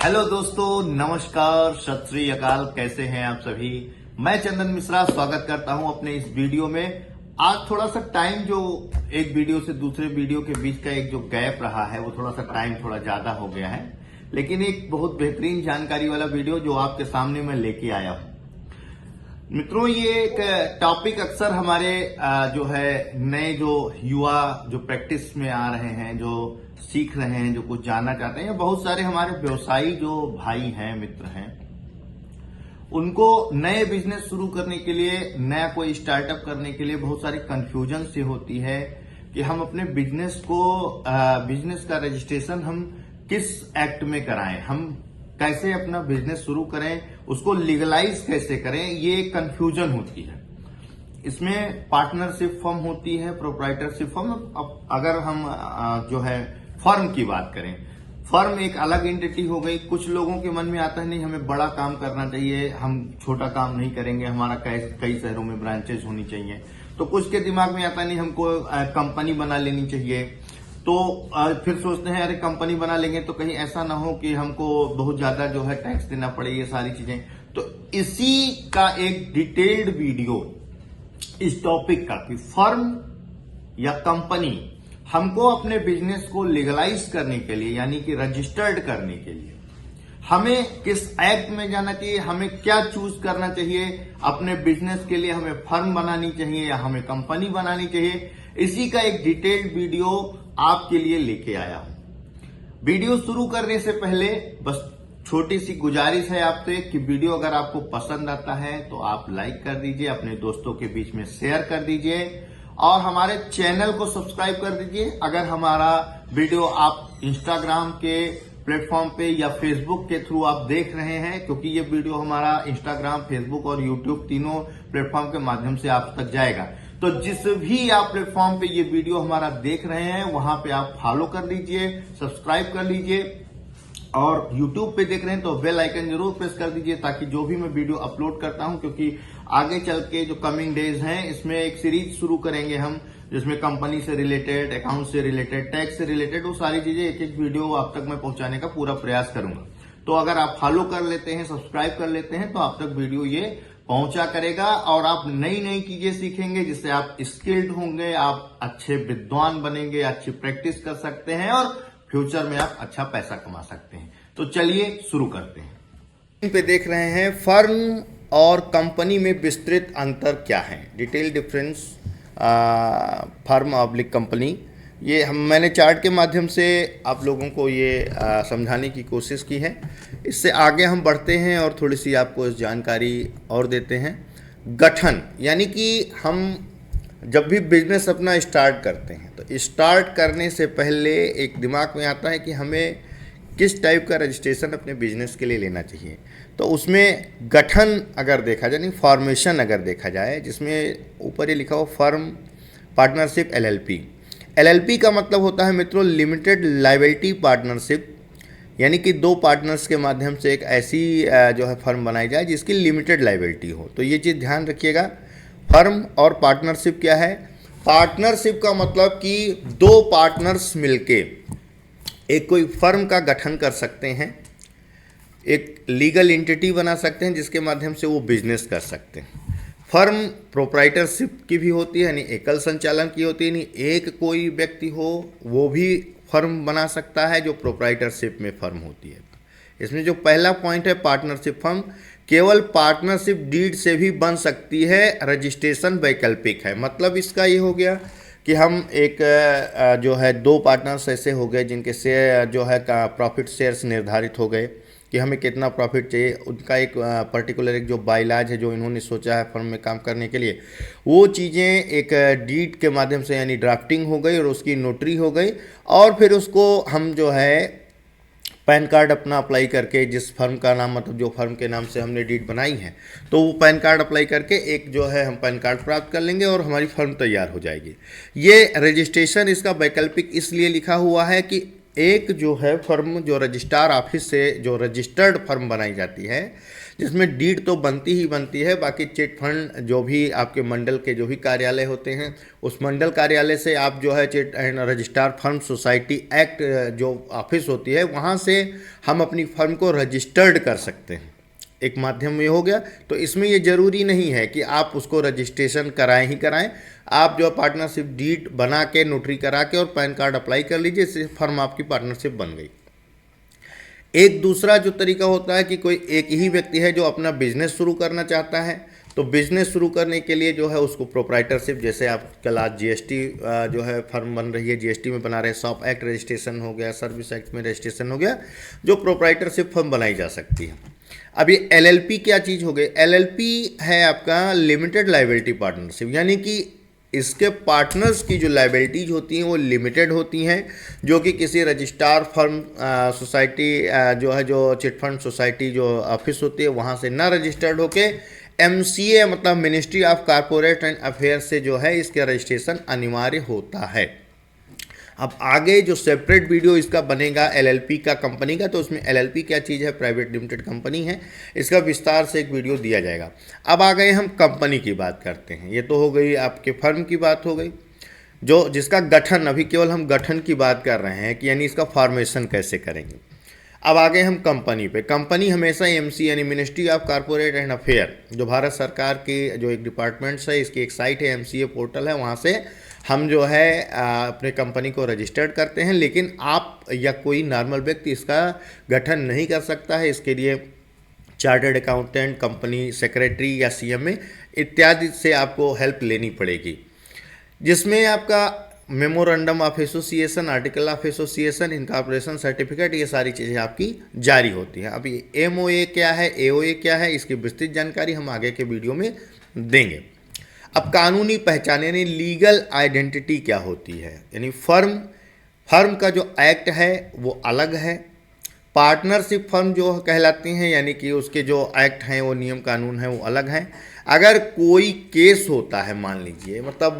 Hello दोस्तों, नमस्कार, सत श्री अकाल। कैसे हैं आप सभी। मैं चंदन मिश्रा स्वागत करता हूं अपने इस वीडियो में। आज थोड़ा सा टाइम जो एक वीडियो से दूसरे वीडियो के बीच का एक जो गैप रहा है वो थोड़ा सा टाइम थोड़ा ज्यादा हो गया है, लेकिन एक बहुत बेहतरीन जानकारी वाला वीडियो जो आपके सामने मैं लेके आया हूं। मित्रों, ये एक टॉपिक अक्सर हमारे जो है नए जो युवा जो प्रैक्टिस में आ रहे हैं, जो सीख रहे हैं, जो कुछ जानना चाहते हैं, या बहुत सारे हमारे व्यवसायी जो भाई हैं, मित्र हैं, उनको नए बिजनेस शुरू करने के लिए, नया कोई स्टार्टअप करने के लिए बहुत सारी कंफ्यूजन सी होती है कि हम अपने बिजनेस का रजिस्ट्रेशन हम किस एक्ट में कराएं, हम कैसे अपना बिजनेस शुरू करें, उसको लीगलाइज कैसे करें, ये एक कंफ्यूजन होती है। इसमें पार्टनरशिप फर्म होती है, प्रोप्राइटरशिप फर्म। अब अगर हम जो है फर्म की बात करें, फर्म एक अलग एंटिटी हो गई। कुछ लोगों के मन में आता है नहीं, हमें बड़ा काम करना चाहिए, हम छोटा काम नहीं करेंगे, हमारा कई शहरों में ब्रांचेस होनी चाहिए। तो कुछ के दिमाग में आता नहीं, हमको कंपनी बना लेनी चाहिए। तो फिर सोचते हैं अरे कंपनी बना लेंगे तो कहीं ऐसा ना हो कि हमको बहुत ज्यादा जो है टैक्स देना पड़े, ये सारी चीजें। तो इसी का एक डिटेल्ड वीडियो इस टॉपिक का कि फर्म या कंपनी हमको अपने बिजनेस को लीगलाइज करने के लिए, यानी कि रजिस्टर्ड करने के लिए हमें किस एक्ट में जाना चाहिए, हमें क्या चूज करना चाहिए अपने बिजनेस के लिए, हमें फर्म बनानी चाहिए या हमें कंपनी बनानी चाहिए, इसी का एक डिटेल्ड वीडियो आपके लिए लेके आया हूं। वीडियो शुरू करने से पहले बस छोटी सी गुजारिश है आपसे कि वीडियो अगर आपको पसंद आता है तो आप लाइक कर दीजिए, अपने दोस्तों के बीच में शेयर कर दीजिए और हमारे चैनल को सब्सक्राइब कर दीजिए। अगर हमारा वीडियो आप इंस्टाग्राम के प्लेटफॉर्म पे या फेसबुक के थ्रू आप देख रहे हैं, क्योंकि ये वीडियो हमारा इंस्टाग्राम, फेसबुक और यूट्यूब तीनों प्लेटफॉर्म के माध्यम से आप तक जाएगा। तो जिस भी आप प्लेटफॉर्म पे ये वीडियो हमारा देख रहे हैं वहां पे आप फॉलो कर लीजिए, सब्सक्राइब कर लीजिए, और YouTube पे देख रहे हैं तो बेल आइकन जरूर प्रेस कर दीजिए ताकि जो भी मैं वीडियो अपलोड करता हूं, क्योंकि आगे चल के जो कमिंग डेज हैं इसमें एक सीरीज शुरू करेंगे हम, जिसमें कंपनी से रिलेटेड, अकाउंट से रिलेटेड, टैक्स से रिलेटेड, वो सारी चीजें एक एक वीडियो आप तक मैं पहुंचाने का पूरा प्रयास करूंगा। तो अगर आप फॉलो कर लेते हैं, सब्सक्राइब कर लेते हैं, तो आप तक वीडियो ये पहुंचा करेगा और आप नई नई चीजें सीखेंगे, जिससे आप स्किल्ड होंगे, आप अच्छे विद्वान बनेंगे, अच्छी प्रैक्टिस कर सकते हैं और फ्यूचर में आप अच्छा पैसा कमा सकते हैं। तो चलिए शुरू करते हैं। इन पे देख रहे हैं फर्म और कंपनी में विस्तृत अंतर क्या है, detail difference firm oblique company. ये मैंने चार्ट के माध्यम से आप लोगों को ये समझाने की कोशिश की है। इससे आगे हम बढ़ते हैं और थोड़ी सी आपको इस जानकारी और देते हैं। गठन, यानी कि हम जब भी बिजनेस अपना स्टार्ट करते हैं तो स्टार्ट करने से पहले एक दिमाग में आता है कि हमें किस टाइप का रजिस्ट्रेशन अपने बिजनेस के लिए लेना चाहिए। तो उसमें गठन अगर देखा जाए, यानी फॉर्मेशन अगर देखा जाए, जिसमें ऊपर ये लिखा हो फर्म पार्टनरशिप एलएलपी। एलएलपी का मतलब होता है मित्रों लिमिटेड लायबिलिटी पार्टनरशिप, यानी कि दो पार्टनर्स के माध्यम से एक ऐसी जो है फर्म बनाई जाए जिसकी लिमिटेड लायबिलिटी हो। तो ये चीज़ ध्यान रखिएगा। फर्म और पार्टनरशिप क्या है? पार्टनरशिप का मतलब कि दो पार्टनर्स मिलके एक कोई फर्म का गठन कर सकते हैं, एक लीगल एंटिटी बना सकते हैं जिसके माध्यम से वो बिजनेस कर सकते हैं। फर्म प्रोप्राइटरशिप की भी होती है, यानी एकल संचालन की होती है, यानी एक कोई व्यक्ति हो वो भी फर्म बना सकता है जो प्रोप्राइटरशिप में फर्म होती है। इसमें जो पहला पॉइंट है पार्टनरशिप फर्म केवल पार्टनरशिप डीड से भी बन सकती है, रजिस्ट्रेशन वैकल्पिक है। मतलब इसका ये हो गया कि हम एक जो है दो पार्टनर्स ऐसे हो गए जिनके शेयर जो है का प्रॉफिट शेयर्स निर्धारित हो गए कि हमें कितना प्रॉफिट चाहिए, उनका एक पर्टिकुलर एक जो बाइलाज है जो इन्होंने सोचा है फर्म में काम करने के लिए, वो चीज़ें एक डीड के माध्यम से यानी ड्राफ्टिंग हो गई और उसकी नोटरी हो गई, और फिर उसको हम जो है पैन कार्ड अपना अप्लाई करके, जिस फर्म का नाम मतलब जो फर्म के नाम से हमने डीड बनाई है, तो वो पैन कार्ड अप्लाई करके एक जो है हम पैन कार्ड प्राप्त कर लेंगे और हमारी फर्म तैयार हो जाएगी। ये रजिस्ट्रेशन इसका वैकल्पिक इसलिए लिखा हुआ है कि एक जो है फर्म जो रजिस्ट्रार ऑफिस से जो रजिस्टर्ड फर्म बनाई जाती है, जिसमें डीड तो बनती ही बनती है, बाकी चिट फंड जो भी आपके मंडल के जो भी कार्यालय होते हैं उस मंडल कार्यालय से आप जो है chit and registrar firm society act जो ऑफिस होती है वहाँ से हम अपनी फर्म को रजिस्टर्ड कर सकते हैं। एक माध्यम ये हो गया। तो इसमें ये ज़रूरी नहीं है कि आप उसको रजिस्ट्रेशन कराएं ही कराएं, आप जो पार्टनरशिप डीड बना के नोटरी करा के और पैन कार्ड अप्लाई कर लीजिए, इससे फर्म आपकी पार्टनरशिप बन गई। एक दूसरा जो तरीका होता है कि कोई एक ही व्यक्ति है जो अपना बिजनेस शुरू करना चाहता है, तो बिजनेस शुरू करने के लिए जो है उसको प्रोप्राइटरशिप, जैसे आप कल आज जीएसटी जो है फर्म बन रही है, जीएसटी में बना रहे, शॉप एक्ट रजिस्ट्रेशन हो गया, सर्विस एक्ट में रजिस्ट्रेशन हो गया, जो प्रोप्राइटरशिप फर्म बनाई जा सकती है। अब ये एलएलपी क्या चीज़ हो गई? एलएलपी है आपका लिमिटेड लाइबिलिटी पार्टनरशिप, यानी कि इसके पार्टनर्स की जो लाइबिलिटीज होती हैं वो लिमिटेड होती हैं, जो कि किसी रजिस्ट्रार फर्म सोसाइटी जो है जो चिटफंड सोसाइटी जो ऑफिस होती है वहाँ से ना रजिस्टर्ड होके एमसीए मतलब ministry of corporate and affairs से जो है इसका रजिस्ट्रेशन अनिवार्य होता है। अब आगे जो सेपरेट वीडियो इसका बनेगा एलएलपी का कंपनी का, तो उसमें एलएलपी क्या चीज़ है, प्राइवेट लिमिटेड कंपनी है, इसका विस्तार से एक वीडियो दिया जाएगा। अब आ गए हम कंपनी की बात करते हैं। ये तो हो गई आपके फर्म की बात हो गई, जो जिसका गठन, अभी केवल हम गठन की बात कर रहे हैं कि यानी इसका फॉर्मेशन कैसे करेंगे। अब आ गए हम कंपनी पे। कंपनी हमेशा एमसी यानी ministry of corporate and affair, जो भारत सरकार की जो एक डिपार्टमेंट्स है, इसकी एक साइट है, एमसीए पोर्टल है, वहाँ से हम जो है अपने कंपनी को रजिस्टर्ड करते हैं। लेकिन आप या कोई नॉर्मल व्यक्ति इसका गठन नहीं कर सकता है। इसके लिए चार्टर्ड अकाउंटेंट, कंपनी सेक्रेटरी या सीएमए इत्यादि से आपको हेल्प लेनी पड़ेगी, जिसमें आपका memorandum of association, article of association, incorporation certificate, ये सारी चीज़ें आपकी जारी होती हैं। अब ये एमओए क्या है, एओए क्या है, इसकी विस्तृत जानकारी हम आगे के वीडियो में देंगे। अब कानूनी पहचान यानी लीगल आइडेंटिटी क्या होती है, यानी फर्म का जो एक्ट है वो अलग है, पार्टनरशिप फर्म जो कहलाती हैं यानी कि उसके जो एक्ट हैं वो नियम कानून हैं वो अलग हैं। अगर कोई केस होता है, मान लीजिए मतलब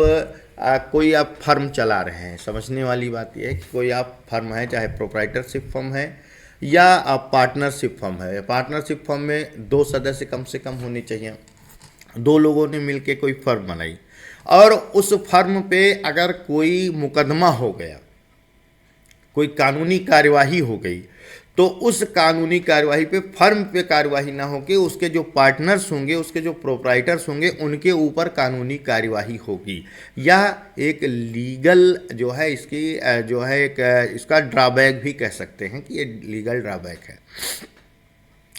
कोई आप फर्म चला रहे हैं, समझने वाली बात यह है कि कोई आप फर्म है, चाहे प्रोप्राइटरशिप फर्म है या आप पार्टनरशिप फर्म है। पार्टनरशिप फर्म में 2 सदस्य कम से कम होने चाहिए, 2 लोगों ने मिलकर कोई फर्म बनाई और उस फर्म पे अगर कोई मुकदमा हो गया, कोई कानूनी कार्यवाही हो गई, तो उस कानूनी कार्यवाही पे फर्म पे कार्यवाही ना होके उसके जो पार्टनर्स होंगे, उसके जो प्रोप्राइटर्स होंगे, उनके ऊपर कानूनी कार्यवाही होगी। यह एक लीगल जो है इसकी जो है एक इसका ड्रॉबैक भी कह सकते हैं कि ये लीगल ड्रॉबैक है।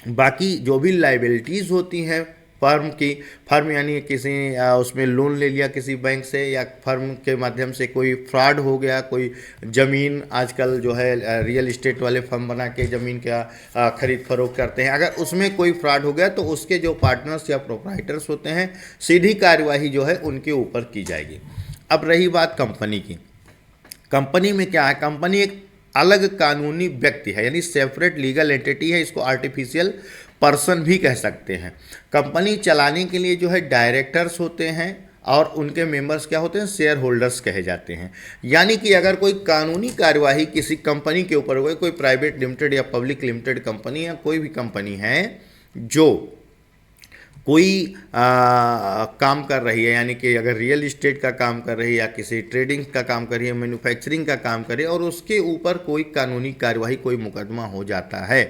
बाकी जो भी लाइबिलिटीज़ होती हैं फर्म यानी किसी उसमें लोन ले लिया किसी बैंक से, या फर्म के माध्यम से कोई फ्रॉड हो गया, कोई ज़मीन आजकल जो है रियल इस्टेट वाले फर्म बना के ज़मीन का खरीद फरोख्त करते हैं, अगर उसमें कोई फ्रॉड हो गया तो उसके जो पार्टनर्स या प्रोप्राइटर्स होते हैं सीधी कार्यवाही जो है उनके ऊपर की जाएगी। अब रही बात कंपनी की। कंपनी में क्या है, कंपनी एक अलग कानूनी व्यक्ति है, यानी सेपरेट लीगल एंटिटी है, इसको आर्टिफिशियल पर्सन भी कह सकते हैं। कंपनी चलाने के लिए जो है डायरेक्टर्स होते हैं और उनके मेंबर्स क्या होते हैं, शेयर होल्डर्स कहे जाते हैं। यानी कि अगर कोई कानूनी कार्यवाही किसी कंपनी के ऊपर हो, कोई प्राइवेट लिमिटेड या पब्लिक लिमिटेड कंपनी या कोई भी कंपनी है जो कोई काम कर रही है, यानी कि अगर रियल इस्टेट का काम कर रही है या किसी ट्रेडिंग का काम कर रही है, मैन्युफैक्चरिंग का काम कर रही है और उसके ऊपर कोई कानूनी कार्यवाही, कोई मुकदमा हो जाता है,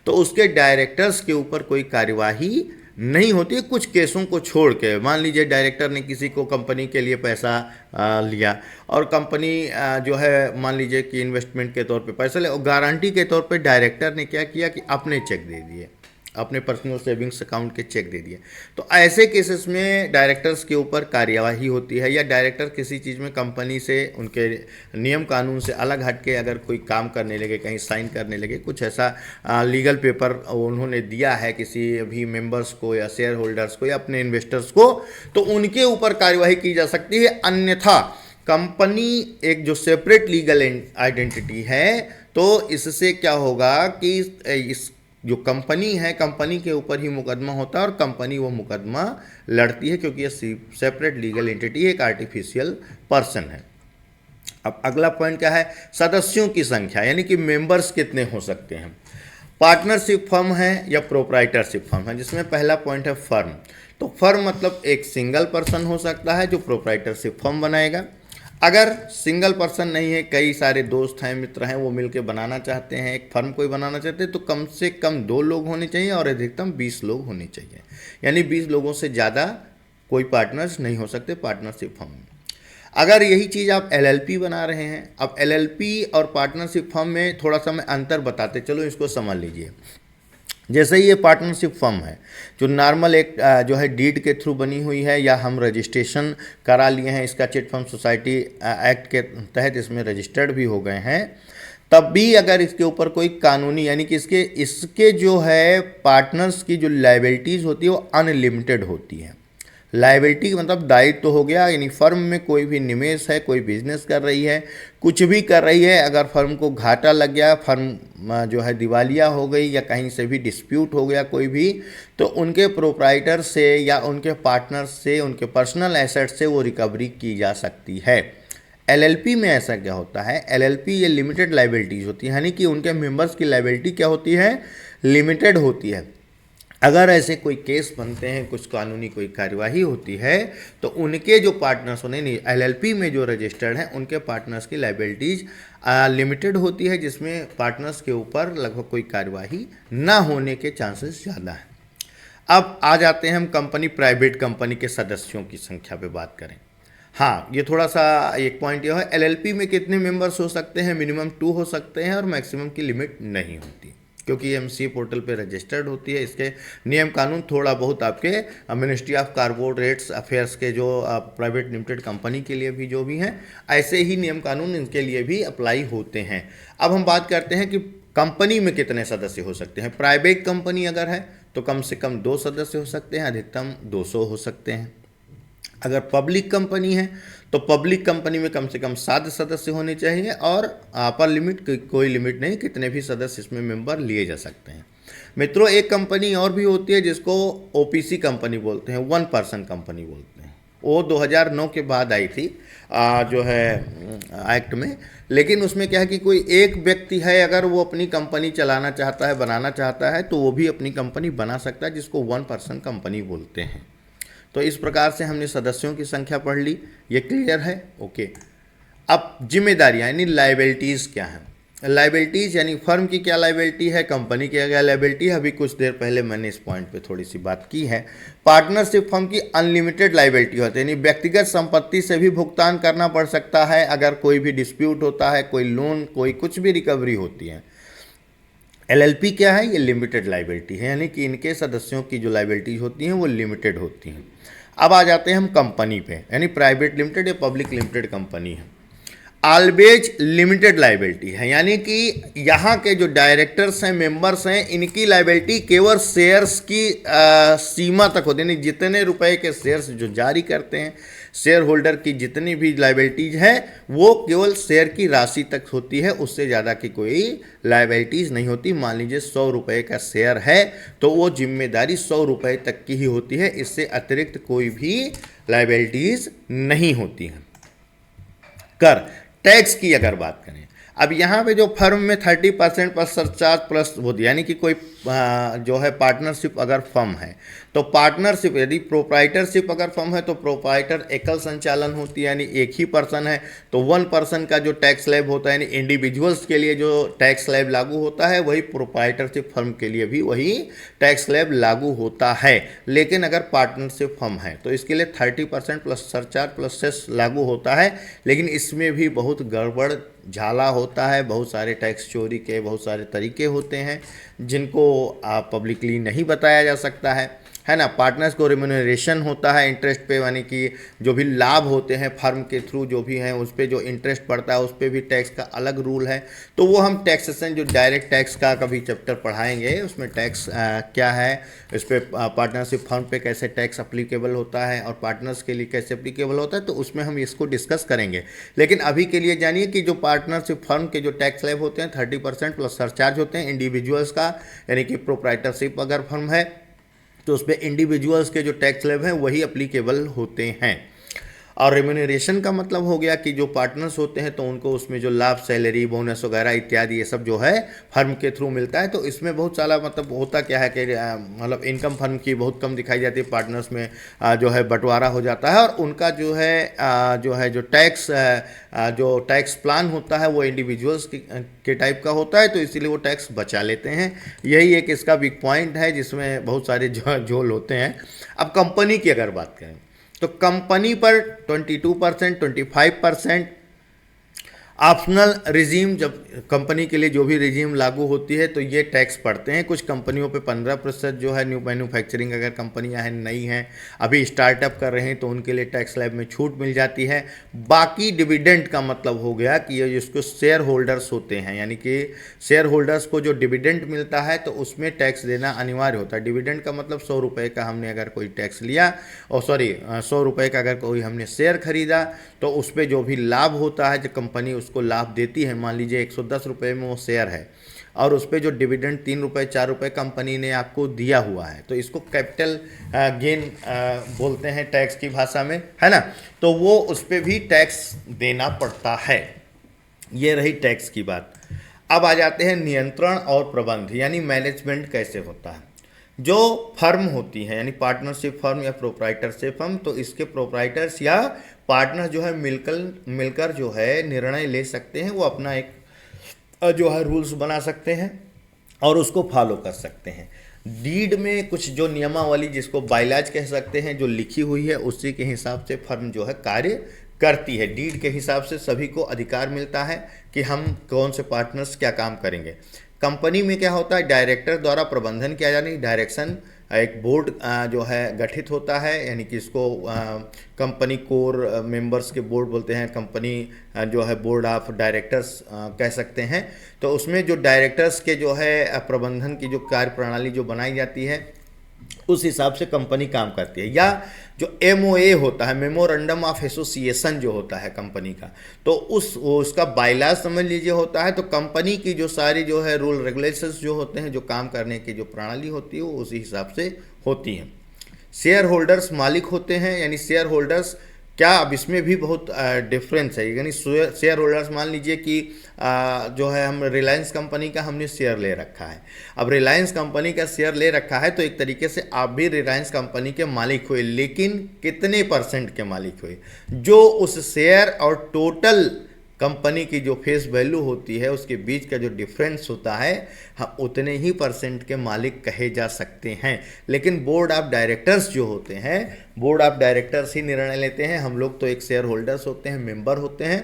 तो उसके डायरेक्टर्स के ऊपर कोई कार्यवाही नहीं होती है, कुछ केसों को छोड़ के। मान लीजिए डायरेक्टर ने किसी को कंपनी के लिए पैसा लिया और कंपनी जो है मान लीजिए कि इन्वेस्टमेंट के तौर पे पैसा ले और गारंटी के तौर पे डायरेक्टर ने क्या किया कि अपने चेक दे दिए, अपने पर्सनल सेविंग्स अकाउंट के चेक दे दिए, तो ऐसे केसेस में डायरेक्टर्स के ऊपर कार्यवाही होती है। या डायरेक्टर किसी चीज़ में कंपनी से उनके नियम कानून से अलग हट के अगर कोई काम करने लगे, कहीं साइन करने लगे, कुछ ऐसा लीगल पेपर उन्होंने दिया है किसी भी मेंबर्स को या शेयर होल्डर्स को या अपने इन्वेस्टर्स को, तो उनके ऊपर कार्यवाही की जा सकती है। अन्यथा कंपनी एक जो सेपरेट लीगल आइडेंटिटी है, तो इससे क्या होगा कि इस जो कंपनी है, कंपनी के ऊपर ही मुकदमा होता है और कंपनी वो मुकदमा लड़ती है, क्योंकि ये सेपरेट लीगल एंटिटी एक आर्टिफिशियल पर्सन है। अब अगला पॉइंट क्या है, सदस्यों की संख्या, यानी कि मेंबर्स कितने हो सकते हैं। पार्टनरशिप फर्म है या प्रोप्राइटरशिप फर्म है, जिसमें पहला पॉइंट है फर्म। तो फर्म मतलब एक सिंगल पर्सन हो सकता है जो प्रोप्राइटरशिप फर्म बनाएगा। अगर सिंगल पर्सन नहीं है, कई सारे दोस्त हैं, मित्र हैं, वो मिलकर बनाना चाहते हैं, एक फर्म कोई बनाना चाहते हैं, तो कम से कम 2 लोग होने चाहिए और अधिकतम 20 लोग होने चाहिए। यानी 20 लोगों से ज़्यादा कोई पार्टनर्स नहीं हो सकते पार्टनरशिप फर्म में। अगर यही चीज़ आप एलएलपी बना रहे हैं, अब एलएलपी और पार्टनरशिप फर्म में थोड़ा सा मैं अंतर बताते चलो, इसको समझ लीजिए। जैसे ही ये पार्टनरशिप फर्म है, जो नॉर्मल एक जो है डीड के थ्रू बनी हुई है, या हम रजिस्ट्रेशन करा लिए हैं इसका चिट फंड सोसाइटी एक्ट के तहत, इसमें रजिस्टर्ड भी हो गए हैं, तब भी अगर इसके ऊपर कोई कानूनी, यानी कि इसके जो है पार्टनर्स की जो लायबिलिटीज़ होती है वो अनलिमिटेड होती है। लायबिलिटी मतलब दायित्व तो हो गया, यानी फर्म में कोई भी निवेश है, कोई बिजनेस कर रही है, कुछ भी कर रही है, अगर फर्म को घाटा लग गया, फर्म जो है दिवालिया हो गई या कहीं से भी डिस्प्यूट हो गया कोई भी, तो उनके प्रोप्राइटर से या उनके पार्टनर से, उनके पर्सनल एसेट से वो रिकवरी की जा सकती है। एलएलपी में ऐसा क्या होता है, एलएलपी ये लिमिटेड लायबिलिटीज़ होती है, यानी कि उनके मेंबर्स की लायबिलिटी क्या होती है, लिमिटेड होती है। अगर ऐसे कोई केस बनते हैं, कुछ कानूनी कोई कार्यवाही होती है, तो उनके जो पार्टनर्स होने, नहीं एलएलपी में जो रजिस्टर्ड हैं, उनके पार्टनर्स की लायबिलिटीज लिमिटेड होती है, जिसमें पार्टनर्स के ऊपर लगभग कोई कार्यवाही ना होने के चांसेस ज़्यादा हैं। अब आ जाते हैं हम कंपनी, प्राइवेट कंपनी के सदस्यों की संख्या पे बात करें। हाँ, ये थोड़ा सा एक पॉइंट यह है, एलएलपी में कितने मेंबर्स हो सकते हैं, मिनिमम 2 हो सकते हैं और मैक्सिमम की लिमिट नहीं होती, क्योंकि एमसीए पोर्टल पे रजिस्टर्ड होती है। इसके नियम कानून थोड़ा बहुत आपके मिनिस्ट्री ऑफ कॉर्पोरेट्स अफेयर्स के जो प्राइवेट लिमिटेड कंपनी के लिए भी जो भी हैं, ऐसे ही नियम कानून इनके लिए भी अप्लाई होते हैं। अब हम बात करते हैं कि कंपनी में कितने सदस्य हो सकते हैं। प्राइवेट कंपनी अगर है तो कम से कम 2 सदस्य हो सकते हैं, अधिकतम 200 हो सकते हैं। अगर पब्लिक कंपनी है तो पब्लिक कंपनी में कम से कम 7 सदस्य होने चाहिए और अपर लिमिट कोई लिमिट नहीं, कितने भी सदस्य इसमें मेंबर लिए जा सकते हैं। मित्रों, एक कंपनी और भी होती है जिसको ओपीसी कंपनी बोलते हैं, 1 पर्सन कंपनी बोलते हैं। वो 2009 के बाद आई थी जो है एक्ट में, लेकिन उसमें क्या है कि कोई एक व्यक्ति है, अगर वो अपनी कंपनी चलाना चाहता है, बनाना चाहता है, तो वो भी अपनी कंपनी बना सकता है, जिसको 1 पर्सन कंपनी बोलते हैं। तो इस प्रकार से हमने सदस्यों की संख्या पढ़ ली, ये क्लियर है, ओके। अब जिम्मेदारियां यानी लायबिलिटीज़ क्या हैं। लायबिलिटीज़ यानी फर्म की क्या लायबिलिटी है, कंपनी की क्या लायबिलिटी है, अभी कुछ देर पहले मैंने इस पॉइंट पे थोड़ी सी बात की है। पार्टनरशिप फर्म की अनलिमिटेड लायबिलिटी होती है, यानी व्यक्तिगत संपत्ति से भी भुगतान करना पड़ सकता है, अगर कोई भी डिस्प्यूट होता है, कोई लोन, कोई कुछ भी रिकवरी होती है। एलएलपी क्या है, ये लिमिटेड लायबिलिटी है, यानी कि इनके सदस्यों की जो लायबिलिटीज होती हैं वो लिमिटेड होती हैं। अब आ जाते हैं हम कंपनी पे, यानी प्राइवेट लिमिटेड या पब्लिक लिमिटेड कंपनी है। ऑलवेज लिमिटेड लायबिलिटी है, यानी कि यहाँ के जो डायरेक्टर्स हैं, मेंबर्स हैं, इनकी लायबिलिटी केवल शेयर्स की सीमा तक होती है, यानी जितने रुपए के शेयर्स जो जारी करते हैं, शेयर होल्डर की जितनी भी लायबिलिटीज है वो केवल शेयर की राशि तक होती है, उससे ज़्यादा की कोई लायबिलिटीज नहीं होती। मान लीजिए 100 रुपये का शेयर है तो वो जिम्मेदारी 100 रुपये तक की ही होती है, इससे अतिरिक्त कोई भी लायबिलिटीज नहीं होती है। कर टैक्स की अगर बात करें, अब यहाँ पे जो फर्म में 30% प्लस सरचार्ज प्लस होती है, यानी कि कोई जो है पार्टनरशिप अगर फर्म है तो पार्टनरशिप, यदि प्रोप्राइटरशिप अगर फर्म है तो प्रोप्राइटर एकल संचालन होती है, यानी एक ही पर्सन है, तो 1 पर्सन का जो टैक्स स्लैब होता है, यानी इंडिविजुअल्स के लिए जो टैक्स स्लैब लागू होता है वही प्रोप्राइटरशिप फर्म के लिए भी वही टैक्स स्लैब लागू होता है। लेकिन अगर पार्टनरशिप फर्म है तो इसके लिए 30% प्लस सरचार्ज प्लस सेस लागू होता है, लेकिन इसमें भी बहुत गड़बड़ झाला होता है, बहुत सारे टैक्स चोरी के बहुत सारे तरीके होते हैं जिनको पब्लिकली नहीं बताया जा सकता है ना। पार्टनर्स को रिम्यूनरेशन होता है इंटरेस्ट पे, यानी कि जो भी लाभ होते हैं फर्म के थ्रू जो भी हैं उस पर जो इंटरेस्ट पड़ता है उस पर भी टैक्स का अलग रूल है। तो वो हम टैक्सेशन जो डायरेक्ट टैक्स का कभी चैप्टर पढ़ाएंगे, उसमें टैक्स क्या है, इस पर पार्टनरशिप फर्म पे कैसे टैक्स अप्लीकेबल होता है और पार्टनर्स के लिए कैसे अप्लीकेबल होता है, तो उसमें हम इसको डिस्कस करेंगे। लेकिन अभी के लिए जानिए कि जो पार्टनरशिप फर्म के जो टैक्स स्लैब होते हैं 30% प्लस सरचार्ज होते हैं इंडिविजुअल्स का, यानी कि प्रोप्राइटरशिप अगर फर्म है तो उस पर इंडिविजुअल्स के जो टैक्स स्लैब हैं वही अप्लीकेबल होते हैं। और रेम्यूनरेशन का मतलब हो गया कि जो पार्टनर्स होते हैं तो उनको उसमें जो लाभ, सैलरी, बोनस वगैरह इत्यादि ये सब जो है फर्म के थ्रू मिलता है। तो इसमें बहुत सारा मतलब होता क्या है कि मतलब इनकम फर्म की बहुत कम दिखाई जाती है, पार्टनर्स में जो है बंटवारा हो जाता है, और उनका जो टैक्स जो टैक्स प्लान होता है वो इंडिविजुअल्स के टाइप का होता है, तो इसीलिए वो टैक्स बचा लेते हैं। यही एक इसका बिग पॉइंट है जिसमें बहुत सारे झोल होते हैं। अब कंपनी की अगर बात करें तो कंपनी पर 22%, 25% ऑप्शनल रिजीम, जब कंपनी के लिए जो भी रिजीम लागू होती है तो ये टैक्स पड़ते हैं। कुछ कंपनियों पे 15% जो है, न्यू मैन्युफैक्चरिंग अगर कंपनियां हैं, नई हैं, अभी स्टार्टअप कर रहे हैं तो उनके लिए टैक्स स्लैब में छूट मिल जाती है। बाकी डिविडेंड का मतलब हो गया कि ये जिसको शेयर होल्डर्स होते हैं, यानी कि शेयर होल्डर्स को जो डिविडेंड मिलता है तो उसमें टैक्स देना अनिवार्य होता है। डिविडेंड का मतलब 100 रुपये का हमने अगर कोई टैक्स लिया, और 100 रुपये का अगर कोई हमने शेयर खरीदा तो उस पर जो भी लाभ होता है, जो कंपनी उसको लाभ देती है, मान लीजिए 110 रुपये में वो शेयर है और उस पर जो डिविडेंड 3 रुपये 4 रुपये कंपनी ने आपको दिया हुआ है, तो इसको कैपिटल गेन बोलते हैं टैक्स की भाषा में, है ना। तो वो उस पर भी टैक्स देना पड़ता है। ये रही टैक्स की बात। अब आ जाते हैं नियंत्रण और प्रबंध, यानी मैनेजमेंट कैसे होता है। जो फर्म होती है, यानी पार्टनरशिप फर्म या प्रोप्राइटरशिप फर्म, तो इसके प्रोप्राइटर्स या पार्टनर जो है मिलकर जो है निर्णय ले सकते हैं। वो अपना एक जो है रूल्स बना सकते हैं और उसको फॉलो कर सकते हैं। डीड में कुछ जो नियमावली, जिसको बायलॉज कह सकते हैं, जो लिखी हुई है, उसी के हिसाब से फर्म जो है कार्य करती है। डीड के हिसाब से सभी को अधिकार मिलता है कि हम कौन से पार्टनर्स क्या काम करेंगे। कंपनी में क्या होता है, डायरेक्टर द्वारा प्रबंधन किया जाने, डायरेक्शन, एक बोर्ड जो है गठित होता है, यानी कि इसको कंपनी कोर मेंबर्स के बोर्ड बोलते हैं, कंपनी जो है बोर्ड ऑफ डायरेक्टर्स कह सकते हैं। तो उसमें जो डायरेक्टर्स के जो है प्रबंधन की जो कार्य प्रणाली जो बनाई जाती है, उस हिसाब से कंपनी काम करती है। या जो MOA होता है, मेमोरेंडम ऑफ एसोसिएशन जो होता है कंपनी का, तो उसका बायलॉज समझ लीजिए होता है। तो कंपनी की जो सारी जो है रूल रेगुलेशंस जो होते हैं, जो काम करने की जो प्रणाली होती है, वो उसी हिसाब से होती हैं। शेयर होल्डर्स मालिक होते हैं, यानी शेयर होल्डर्स क्या, अब इसमें भी बहुत डिफरेंस है। यानी शेयर होल्डर्स, मान लीजिए कि जो है हम रिलायंस कंपनी का हमने शेयर ले रखा है। अब रिलायंस कंपनी का शेयर ले रखा है तो एक तरीके से आप भी रिलायंस कंपनी के मालिक हुए, लेकिन कितने % के मालिक हुए? जो उस शेयर और टोटल कंपनी की जो फेस वैल्यू होती है उसके बीच का जो डिफरेंस होता है, हम उतने ही % के मालिक कहे जा सकते हैं। लेकिन बोर्ड ऑफ डायरेक्टर्स जो होते हैं, बोर्ड ऑफ डायरेक्टर्स ही निर्णय लेते हैं। हम लोग तो एक शेयर होल्डर्स होते हैं, मेंबर होते हैं।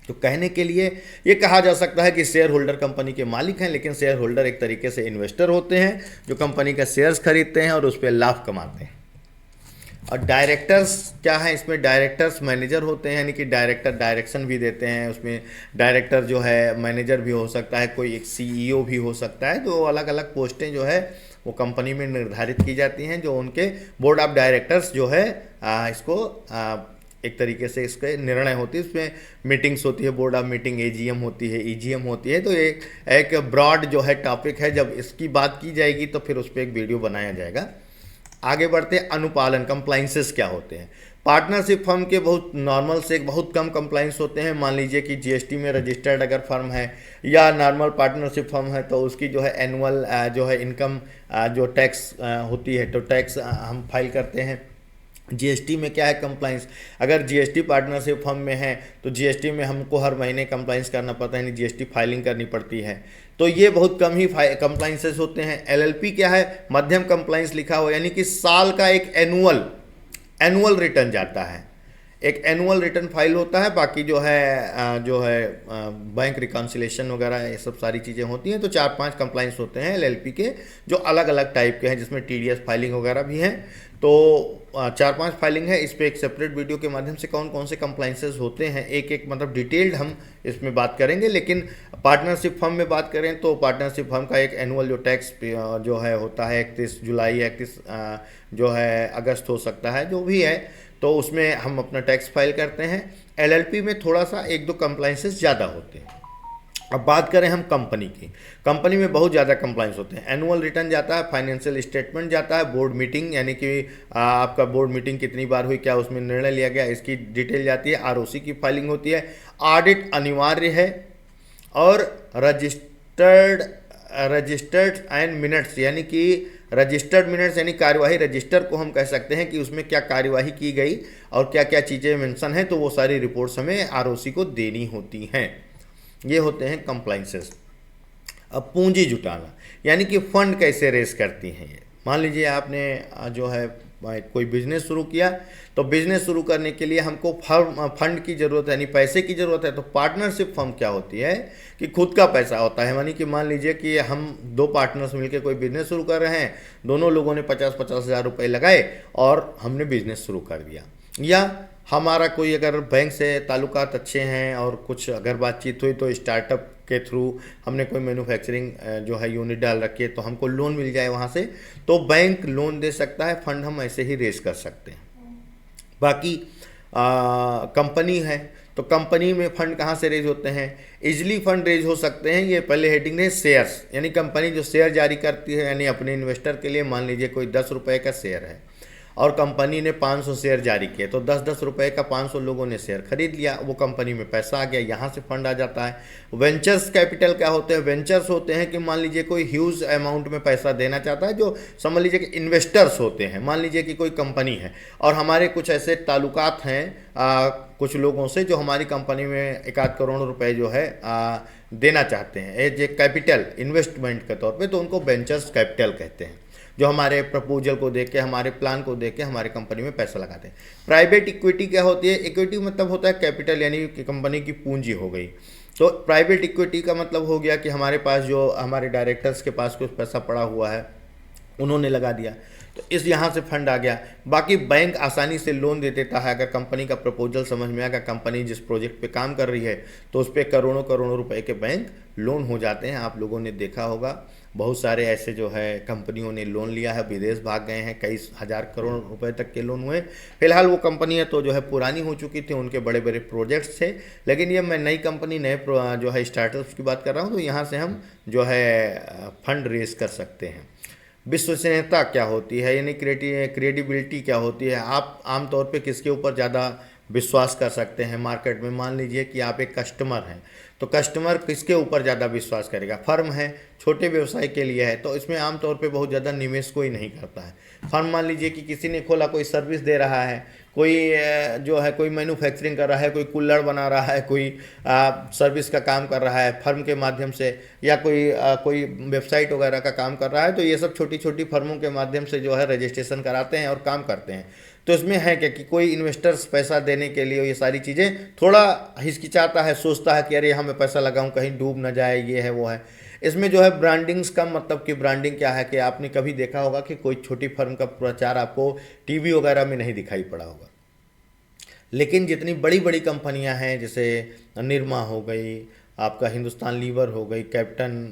तो कहने के लिए ये कहा जा सकता है कि शेयर होल्डर कंपनी के मालिक हैं, लेकिन शेयर होल्डर एक तरीके से इन्वेस्टर होते हैं जो कंपनी का शेयर्स खरीदते हैं और उस पर लाभ कमाते हैं। और डायरेक्टर्स क्या है, इसमें डायरेक्टर्स मैनेजर होते हैं, यानी कि डायरेक्टर डायरेक्शन भी देते हैं। उसमें डायरेक्टर जो है मैनेजर भी हो सकता है, कोई एक CEO भी हो सकता है। तो अलग अलग पोस्टें जो है वो कंपनी में निर्धारित की जाती हैं, जो उनके बोर्ड ऑफ डायरेक्टर्स जो है इसको एक तरीके से इसके निर्णय होती है। उसमें मीटिंग्स होती है, बोर्ड ऑफ मीटिंग, AGM होती है, EGM होती है। तो एक ब्रॉड जो है टॉपिक है, जब इसकी बात की जाएगी तो फिर उस पर एक वीडियो बनाया जाएगा। आगे बढ़ते हैं, अनुपालन, कंप्लाइंसेस क्या होते हैं। पार्टनरशिप फर्म के बहुत नॉर्मल से बहुत कम कंप्लाइंस होते हैं। मान लीजिए कि GST में रजिस्टर्ड अगर फर्म है या नॉर्मल पार्टनरशिप फर्म है, तो उसकी जो है एनुअल जो है इनकम जो टैक्स होती है, तो टैक्स हम फाइल करते हैं। GST में क्या है कंप्लाइंस, अगर GST पार्टनरशिप फर्म में है तो GST में हमको हर महीने कंप्लाइंस करना पड़ता है, यानी GST फाइलिंग करनी पड़ती है। तो ये बहुत कम ही कंप्लाइंसेस होते हैं। LLP क्या है, मध्यम कंप्लाइंस लिखा हुआ, यानी कि साल का एक एनुअल रिटर्न जाता है, एक एनुअल रिटर्न फाइल होता है। बाकी जो है बैंक रिकॉन्सिलेशन वगैरह ये सब सारी चीज़ें होती हैं। तो 4-5 कंप्लाइंस होते हैं LLP के, जो अलग अलग टाइप के हैं, जिसमें TDS फाइलिंग वगैरह भी हैं। तो 4-5 फाइलिंग है। इस पर एक सेपरेट वीडियो के माध्यम से कौन कौन से कंप्लाइंसेस होते हैं एक मतलब डिटेल्ड हम इसमें बात करेंगे। लेकिन पार्टनरशिप फर्म में बात करें तो पार्टनरशिप फर्म का एक एनुअल जो टैक्स जो है होता है 31 जुलाई, 31 जो है अगस्त हो सकता है, जो भी है, तो उसमें हम अपना टैक्स फाइल करते हैं। LLP में थोड़ा सा 1-2 कंप्लाइंसेस ज़्यादा होते हैं। अब बात करें हम कंपनी की। कंपनी में बहुत ज़्यादा कंप्लाइंस होते हैं। एनुअल रिटर्न जाता है, फाइनेंशियल स्टेटमेंट जाता है, बोर्ड मीटिंग यानी कि आपका बोर्ड मीटिंग कितनी बार हुई, क्या उसमें निर्णय लिया गया, इसकी डिटेल जाती है, आरओसी की फाइलिंग होती है, ऑडिट अनिवार्य है, और रजिस्टर्ड एंड मिनट्स यानी कि रजिस्टर्ड मिनट्स यानी कार्यवाही रजिस्टर को हम कह सकते हैं कि उसमें क्या कार्यवाही की गई और क्या क्या चीज़ें मेंशन हैं, तो वो सारी रिपोर्ट्स हमें आरओसी को देनी होती हैं। ये होते हैं कंप्लाइंसेस। अब पूंजी जुटाना यानी कि फंड कैसे रेस करती हैं ये। मान लीजिए आपने जो है कोई बिजनेस शुरू किया, तो बिजनेस शुरू करने के लिए हमको फंड की ज़रूरत है, यानी पैसे की ज़रूरत है। तो पार्टनरशिप फर्म क्या होती है कि खुद का पैसा होता है, यानी कि मान लीजिए कि हम दो पार्टनर्स मिलकर कोई बिजनेस शुरू कर रहे हैं, दोनों लोगों ने 50-50 हज़ार रुपये लगाए और हमने बिजनेस शुरू कर दिया। या हमारा कोई अगर बैंक से ताल्लुकात अच्छे हैं और कुछ अगर बातचीत हुई तो स्टार्टअप के थ्रू हमने कोई मैन्युफैक्चरिंग जो है यूनिट डाल रखी है, तो हमको लोन मिल जाए वहाँ से, तो बैंक लोन दे सकता है। फंड हम ऐसे ही रेस कर सकते हैं। बाकी कंपनी है, तो कंपनी में फंड कहाँ से रेज होते हैं? इजली फंड रेज हो सकते हैं। ये पहले हेडिंग है शेयर्स, यानी कंपनी जो शेयर जारी करती है, यानी अपने इन्वेस्टर के लिए। मान लीजिए कोई 10 रुपये का शेयर है और कंपनी ने 500 शेयर जारी किए, तो 10-10 रुपये का 500 लोगों ने शेयर खरीद लिया, वो कंपनी में पैसा आ गया, यहाँ से फंड आ जाता है। वेंचर्स कैपिटल क्या होते हैं? वेंचर्स होते हैं कि मान लीजिए कोई ह्यूज अमाउंट में पैसा देना चाहता है, जो समझ लीजिए कि इन्वेस्टर्स होते हैं। मान लीजिए कि कोई कंपनी है और हमारे कुछ ऐसे ताल्लुकात हैं कुछ लोगों से जो हमारी कंपनी में 1-8 करोड़ रुपए जो है देना चाहते हैं एज ए कैपिटल इन्वेस्टमेंट के तौर पे, तो उनको वेंचर्स कैपिटल कहते हैं, जो हमारे प्रपोजल को देख के, हमारे प्लान को देख के हमारे कंपनी में पैसा लगाते हैं। प्राइवेट इक्विटी क्या होती है? इक्विटी मतलब होता है कैपिटल, यानी कि कंपनी की पूंजी हो गई। तो प्राइवेट इक्विटी का मतलब हो गया कि हमारे पास जो हमारे डायरेक्टर्स के पास कुछ पैसा पड़ा हुआ है, उन्होंने लगा दिया, तो इस यहाँ से फंड आ गया। बाकी बैंक आसानी से लोन दे देता है। अगर कंपनी का प्रपोजल समझ में आएगा, कंपनी जिस प्रोजेक्ट पे काम कर रही है, तो उस पर करोड़ों करोड़ों रुपए के बैंक लोन हो जाते हैं। आप लोगों ने देखा होगा बहुत सारे ऐसे जो है कंपनियों ने लोन लिया है, विदेश भाग गए हैं, कई हज़ार करोड़ रुपए तक के लोन हुए। फिलहाल वो कंपनियां तो जो है पुरानी हो चुकी थी, उनके बड़े बड़े प्रोजेक्ट्स थे, लेकिन ये मैं नई कंपनी, नए जो है स्टार्टअप्स की बात कर रहा हूँ, तो यहाँ से हम जो है फंड रेज कर सकते हैं। विश्वसनीयता क्या होती है, यानी क्रेडिबिलिटी क्या होती है? आप आमतौर पे किसके ऊपर ज़्यादा विश्वास कर सकते हैं मार्केट में? मान लीजिए कि आप एक कस्टमर हैं, तो कस्टमर किसके ऊपर ज़्यादा विश्वास करेगा? फर्म है, छोटे व्यवसाय के लिए है, तो इसमें आमतौर पे बहुत ज़्यादा निवेश कोई नहीं करता है। फर्म मान लीजिए कि किसी ने खोला, कोई सर्विस दे रहा है, कोई जो है कोई मैन्युफैक्चरिंग कर रहा है, कोई कुल्हड़ बना रहा है, कोई सर्विस का काम कर रहा है फर्म के माध्यम से, या कोई वेबसाइट वगैरह का काम कर रहा है, तो ये सब छोटी छोटी फर्मों के माध्यम से जो है रजिस्ट्रेशन कराते हैं और काम करते हैं। तो इसमें है क्या कि कोई इन्वेस्टर्स पैसा देने के लिए ये सारी चीज़ें थोड़ा हिचकिचाता है, सोचता है कि अरे यहाँ मैं पैसा लगाऊं कहीं डूब ना जाए, ये है वो है। इसमें जो है ब्रांडिंग्स का मतलब कि ब्रांडिंग क्या है कि आपने कभी देखा होगा कि कोई छोटी फर्म का प्रचार आपको टीवी वगैरह में नहीं दिखाई पड़ा होगा, लेकिन जितनी बड़ी बड़ी कंपनियां हैं, जैसे निरमा हो गई, आपका हिंदुस्तान लीवर हो गई, कैप्टन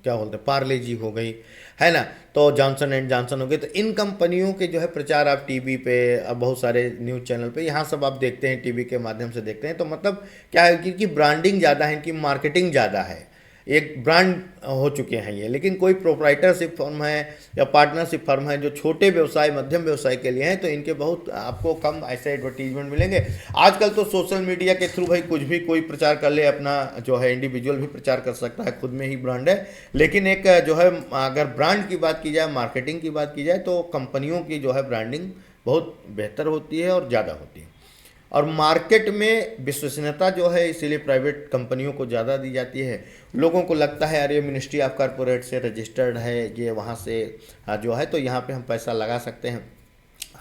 क्या बोलते हैं, पार्ले जी हो गई, है ना, तो जॉनसन एंड जॉनसन हो गई, तो इन कंपनियों के जो है प्रचार आप टीवी पे, बहुत सारे न्यूज़ चैनल पे, यहाँ सब आप देखते हैं, टीवी के माध्यम से देखते हैं। तो मतलब क्या है कि इनकी ब्रांडिंग ज़्यादा है, इनकी मार्केटिंग ज़्यादा है, एक ब्रांड हो चुके हैं ये। लेकिन कोई प्रोप्राइटरशिप फर्म है या पार्टनरशिप फर्म है जो छोटे व्यवसाय, मध्यम व्यवसाय के लिए हैं, तो इनके बहुत आपको कम ऐसे एडवर्टीजमेंट मिलेंगे। आजकल तो सोशल मीडिया के थ्रू भाई कुछ भी कोई प्रचार कर ले, अपना जो है इंडिविजुअल भी प्रचार कर सकता है, खुद में ही ब्रांड है। लेकिन एक जो है अगर ब्रांड की बात की जाए, मार्केटिंग की बात की जाए, तो कंपनियों की जो है ब्रांडिंग बहुत बेहतर होती है और ज़्यादा होती है। और मार्केट में विश्वसनीयता जो है इसीलिए प्राइवेट कंपनियों को ज़्यादा दी जाती है। लोगों को लगता है अरे मिनिस्ट्री ऑफ कॉरपोरेट से रजिस्टर्ड है, ये वहाँ से जो है, तो यहाँ पे हम पैसा लगा सकते हैं।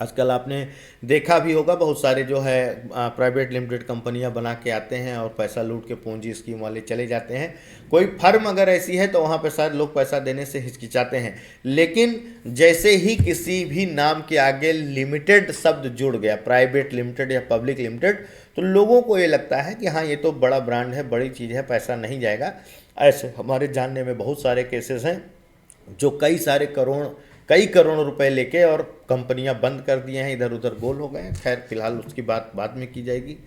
आजकल आपने देखा भी होगा बहुत सारे जो है प्राइवेट लिमिटेड कंपनियां बना के आते हैं और पैसा लूट के पूंजी स्कीम वाले चले जाते हैं। कोई फर्म अगर ऐसी है तो वहाँ पे शायद लोग पैसा देने से हिचकिचाते हैं, लेकिन जैसे ही किसी भी नाम के आगे लिमिटेड शब्द जुड़ गया, प्राइवेट लिमिटेड या पब्लिक लिमिटेड, तो लोगों को ये लगता है कि हाँ ये तो बड़ा ब्रांड है, बड़ी चीज़ है, पैसा नहीं जाएगा। ऐसे हमारे जानने में बहुत सारे केसेस हैं जो कई करोड़ रुपए लेके और कंपनियां बंद कर दिए हैं, इधर उधर गोल हो गए हैं। खैर फिलहाल उसकी बात बाद में की जाएगी।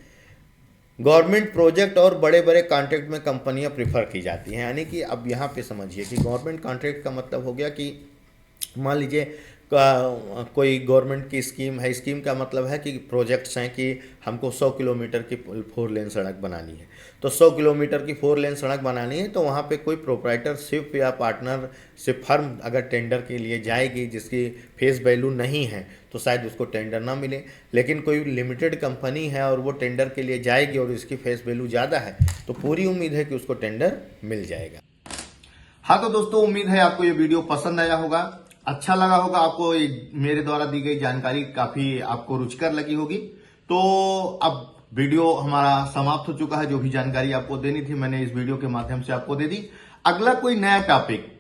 गवर्नमेंट प्रोजेक्ट और बड़े बड़े कॉन्ट्रैक्ट में कंपनियां प्रिफर की जाती हैं। यानी कि अब यहाँ पे समझिए कि गवर्नमेंट कॉन्ट्रैक्ट का मतलब हो गया कि मान लीजिए कोई गवर्नमेंट की स्कीम है। स्कीम का मतलब है कि प्रोजेक्ट्स हैं कि हमको 100 किलोमीटर की 4 लेन सड़क बनानी है। तो 100 किलोमीटर की 4 लेन सड़क बनानी है तो वहाँ पे कोई प्रोप्राइटरशिप या पार्टनरशिप फर्म अगर टेंडर के लिए जाएगी जिसकी फेस वैल्यू नहीं है तो शायद उसको टेंडर ना मिले। लेकिन कोई लिमिटेड कंपनी है और वो टेंडर के लिए जाएगी और इसकी फेस वैल्यू ज़्यादा है तो पूरी उम्मीद है कि उसको टेंडर मिल जाएगा। हाँ तो दोस्तों, उम्मीद है आपको ये वीडियो पसंद आया होगा, अच्छा लगा होगा, आपको मेरे द्वारा दी गई जानकारी काफी आपको रुचिकर लगी होगी। तो अब वीडियो हमारा समाप्त हो चुका है। जो भी जानकारी आपको देनी थी मैंने इस वीडियो के माध्यम से आपको दे दी। अगला कोई नया टॉपिक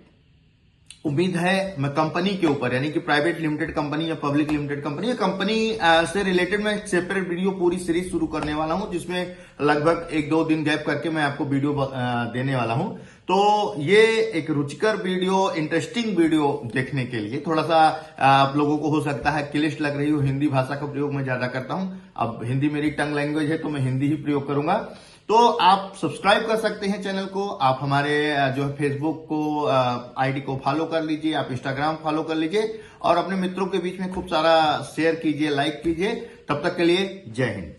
उम्मीद है मैं कंपनी के ऊपर, यानी कि प्राइवेट लिमिटेड कंपनी या पब्लिक लिमिटेड कंपनी या कंपनी से रिलेटेड मैं एक सेपरेट वीडियो पूरी सीरीज शुरू करने वाला हूं, जिसमें लगभग 1-2 दिन गैप करके मैं आपको वीडियो देने वाला हूं। तो ये एक रुचिकर वीडियो, इंटरेस्टिंग वीडियो देखने के लिए थोड़ा सा आप लोगों को हो सकता है क्लिष्ट लग रही हो। हिंदी भाषा का प्रयोग मैं ज्यादा करता हूं। अब हिंदी मेरी टंग लैंग्वेज है तो मैं हिंदी ही प्रयोग करूंगा। तो आप सब्सक्राइब कर सकते हैं चैनल को। आप हमारे जो है फेसबुक को आईडी को फॉलो कर लीजिए, आप इंस्टाग्राम फॉलो कर लीजिए और अपने मित्रों के बीच में खूब सारा शेयर कीजिए, लाइक कीजिए। तब तक के लिए जय हिंद।